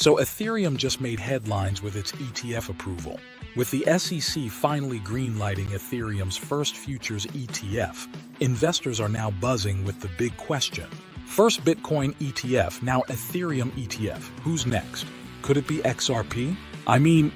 So Ethereum just made headlines with its ETF approval. With the SEC finally greenlighting Ethereum's first futures ETF, investors are now buzzing with the big question. First Bitcoin ETF, now Ethereum ETF. Who's next? Could it be XRP? I mean,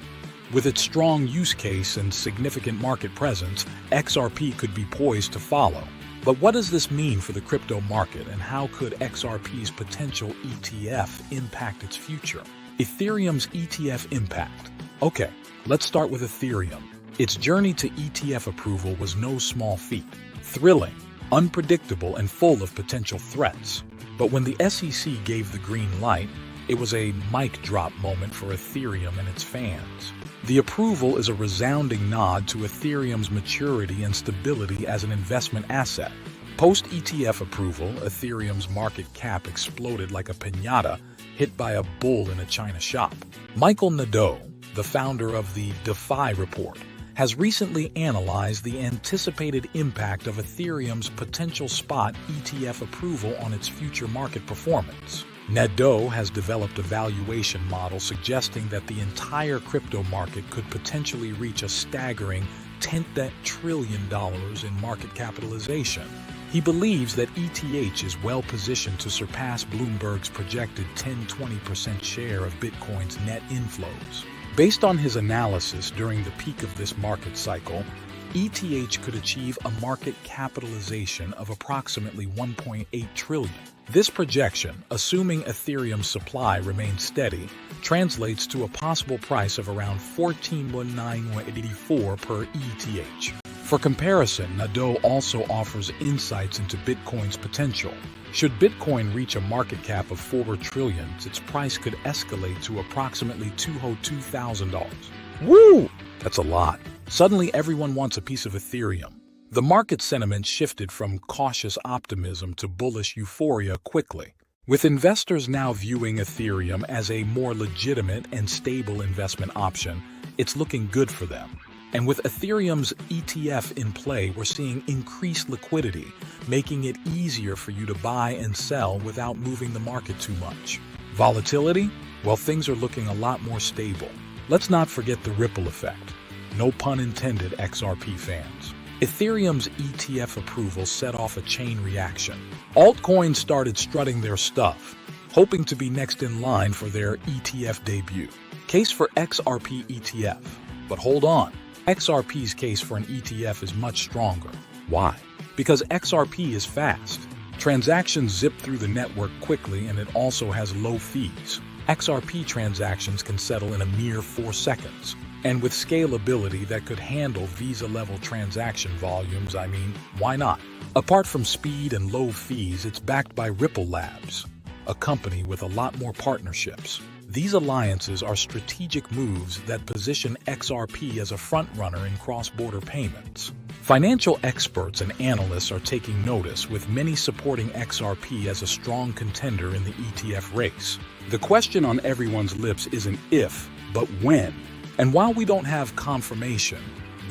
with its strong use case and significant market presence, XRP could be poised to follow. But what does this mean for the crypto market, and how could XRP's potential ETF impact its future? Ethereum's ETF Impact. Okay, let's start with Ethereum. Its journey to ETF approval was no small feat. Thrilling, unpredictable, and full of potential threats. But when the SEC gave the green light, it was a mic drop moment for Ethereum and its fans. The approval is a resounding nod to Ethereum's maturity and stability as an investment asset. Post-ETF approval, Ethereum's market cap exploded like a piñata hit by a bull in a china shop. Michael Nadeau, the founder of the DeFi report, has recently analyzed the anticipated impact of Ethereum's potential spot ETF approval on its future market performance. Nadeau has developed a valuation model suggesting that the entire crypto market could potentially reach a staggering $10 trillion in market capitalization. He believes that ETH is well positioned to surpass Bloomberg's projected 10-20% share of Bitcoin's net inflows. Based on his analysis during the peak of this market cycle, ETH could achieve a market capitalization of approximately $1.8 trillion. This projection, assuming Ethereum's supply remains steady, translates to a possible price of around $14,184 per ETH. For comparison, Nadeau also offers insights into Bitcoin's potential. Should Bitcoin reach a market cap of $4 trillion, its price could escalate to approximately $202,000. Woo! That's a lot. Suddenly, everyone wants a piece of Ethereum. The market sentiment shifted from cautious optimism to bullish euphoria quickly, with investors now viewing Ethereum as a more legitimate and stable investment option. It's looking good for them. And with Ethereum's ETF in play, we're seeing increased liquidity, making it easier for you to buy and sell without moving the market too much. Volatility? Well, things are looking a lot more stable. Let's not forget the ripple effect. No pun intended, XRP fans. Ethereum's ETF approval set off a chain reaction. Altcoins started strutting their stuff, hoping to be next in line for their ETF debut. Case for XRP ETF. But hold on, XRP's case for an ETF is much stronger. Why? Because XRP is fast. Transactions zip through the network quickly, and it also has low fees. XRP transactions can settle in a mere 4 seconds. And with scalability that could handle Visa-level transaction volumes, I mean, why not? Apart from speed and low fees, it's backed by Ripple Labs, a company with a lot more partnerships. These alliances are strategic moves that position XRP as a frontrunner in cross-border payments. Financial experts and analysts are taking notice, with many supporting XRP as a strong contender in the ETF race. The question on everyone's lips isn't if, but when. And while we don't have confirmation,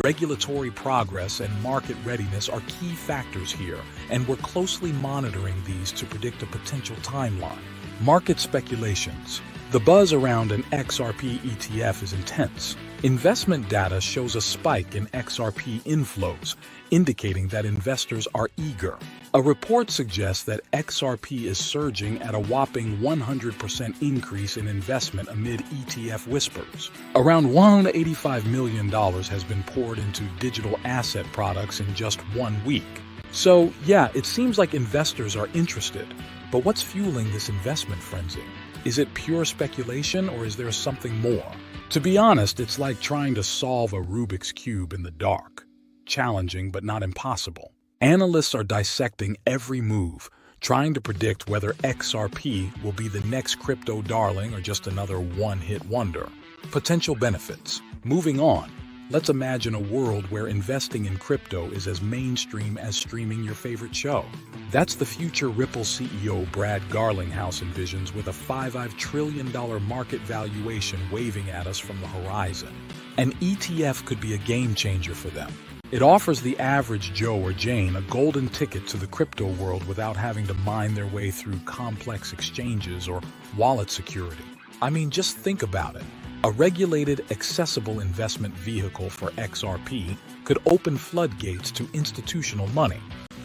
regulatory progress and market readiness are key factors here, and we're closely monitoring these to predict a potential timeline. Market speculations. The buzz around an XRP ETF is intense. Investment data shows a spike in XRP inflows, indicating that investors are eager. A report suggests that XRP is surging at a whopping 100% increase in investment amid ETF whispers. Around $185 million has been poured into digital asset products in just 1 week. So, yeah, it seems like investors are interested. But what's fueling this investment frenzy? Is it pure speculation, or is there something more? To be honest, it's like trying to solve a Rubik's Cube in the dark. Challenging, but not impossible. Analysts are dissecting every move, trying to predict whether XRP will be the next crypto darling or just another one-hit wonder. Potential benefits. Moving on, let's imagine a world where investing in crypto is as mainstream as streaming your favorite show. That's the future Ripple CEO Brad Garlinghouse envisions, with a $5 trillion market valuation waving at us from the horizon. An ETF could be a game changer for them. It offers the average Joe or Jane a golden ticket to the crypto world without having to mine their way through complex exchanges or wallet security. I mean, just think about it. A regulated, accessible investment vehicle for XRP could open floodgates to institutional money.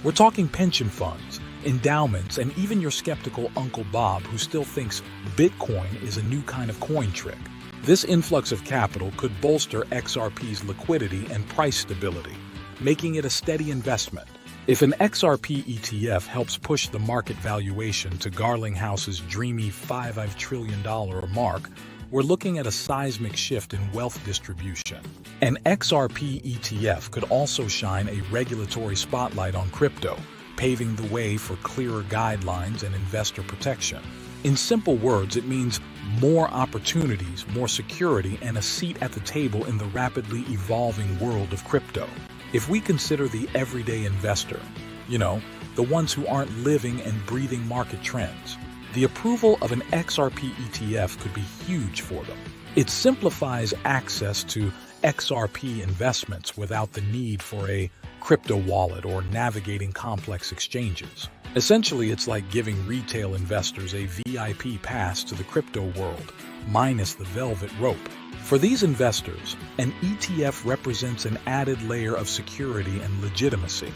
We're talking pension funds, endowments, and even your skeptical Uncle Bob who still thinks Bitcoin is a new kind of coin trick. This influx of capital could bolster XRP's liquidity and price stability, making it a steady investment. If an XRP ETF helps push the market valuation to Garlinghouse's dreamy $5 trillion mark, we're looking at a seismic shift in wealth distribution. An XRP ETF could also shine a regulatory spotlight on crypto, paving the way for clearer guidelines and investor protection. In simple words, it means more opportunities, more security, and a seat at the table in the rapidly evolving world of crypto. If we consider the everyday investor, the ones who aren't living and breathing market trends, the approval of an XRP ETF could be huge for them. It simplifies access to XRP investments without the need for a crypto wallet or navigating complex exchanges. Essentially, it's like giving retail investors a VIP pass to the crypto world, minus the velvet rope. For these investors, an ETF represents an added layer of security and legitimacy.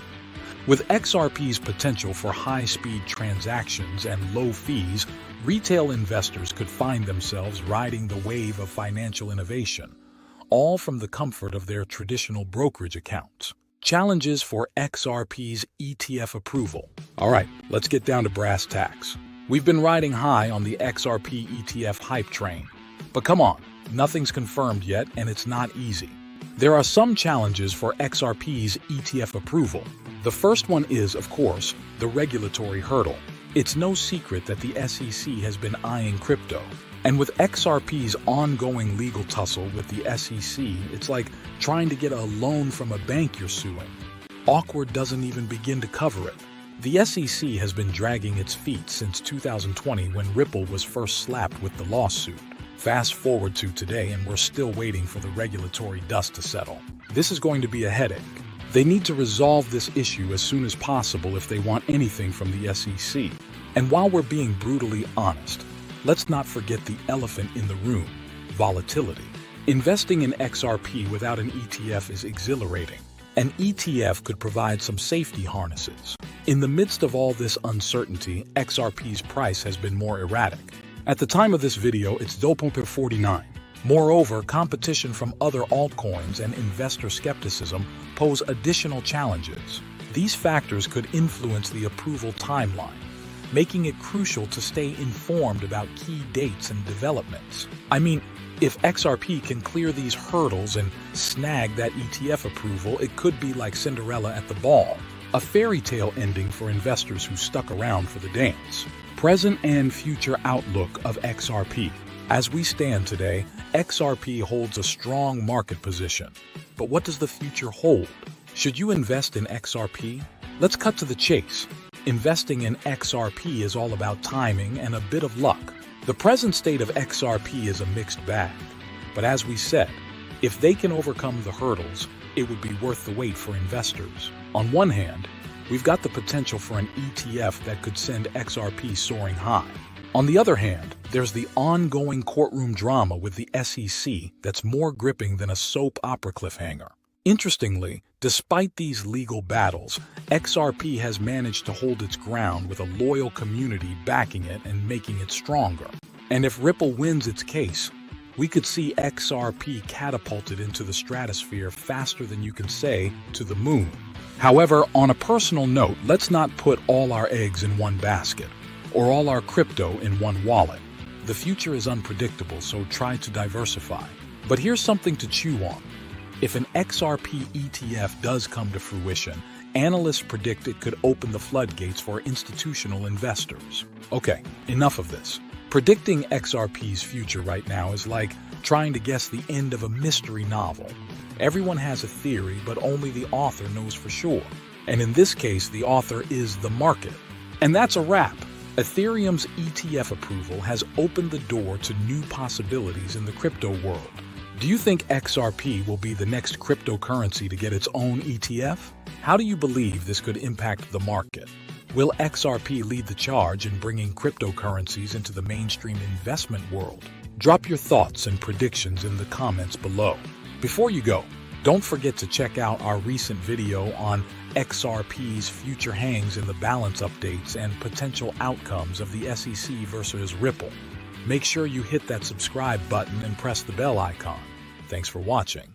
With XRP's potential for high-speed transactions and low fees, retail investors could find themselves riding the wave of financial innovation, all from the comfort of their traditional brokerage accounts. Challenges for XRP's ETF approval. All right, let's get down to brass tacks. We've been riding high on the XRP ETF hype train. But come on, nothing's confirmed yet, and it's not easy. There are some challenges for XRP's ETF approval. The first one is, of course, the regulatory hurdle. It's no secret that the SEC has been eyeing crypto. And with XRP's ongoing legal tussle with the SEC, it's like trying to get a loan from a bank you're suing. Awkward doesn't even begin to cover it. The SEC has been dragging its feet since 2020 when Ripple was first slapped with the lawsuit. Fast forward to today and we're still waiting for the regulatory dust to settle. This is going to be a headache. They need to resolve this issue as soon as possible if they want anything from the SEC. And while we're being brutally honest, let's not forget the elephant in the room, volatility. Investing in XRP without an ETF is exhilarating. An ETF could provide some safety harnesses. In the midst of all this uncertainty, XRP's price has been more erratic. At the time of this video, it's $0.49. Moreover, competition from other altcoins and investor skepticism pose additional challenges. These factors could influence the approval timeline, making it crucial to stay informed about key dates and developments. I mean, if XRP can clear these hurdles and snag that ETF approval, it could be like Cinderella at the ball, a fairy tale ending for investors who stuck around for the dance. Present and future outlook of XRP. As we stand today, XRP holds a strong market position. But what does the future hold? Should you invest in XRP? Let's cut to the chase. Investing in XRP is all about timing and a bit of luck. The present state of XRP is a mixed bag. But as we said, if they can overcome the hurdles, it would be worth the wait for investors. On one hand, we've got the potential for an ETF that could send XRP soaring high. On the other hand, there's the ongoing courtroom drama with the SEC that's more gripping than a soap opera cliffhanger. Interestingly, despite these legal battles, XRP has managed to hold its ground with a loyal community backing it and making it stronger. And if Ripple wins its case, we could see XRP catapulted into the stratosphere faster than you can say to the moon. However, on a personal note, let's not put all our eggs in one basket, or all our crypto in one wallet. The future is unpredictable, so try to diversify. But here's something to chew on. If an XRP ETF does come to fruition, analysts predict it could open the floodgates for institutional investors. Okay, enough of this. Predicting XRP's future right now is like trying to guess the end of a mystery novel. Everyone has a theory, but only the author knows for sure. And in this case, the author is the market. And that's a wrap. Ethereum's ETF approval has opened the door to new possibilities in the crypto world. Do you think XRP will be the next cryptocurrency to get its own ETF? How do you believe this could impact the market? Will XRP lead the charge in bringing cryptocurrencies into the mainstream investment world? Drop your thoughts and predictions in the comments below. Before you go, don't forget to check out our recent video on XRP's future hangs in the balance updates and potential outcomes of the SEC versus Ripple. Make sure you hit that subscribe button and press the bell icon. Thanks for watching.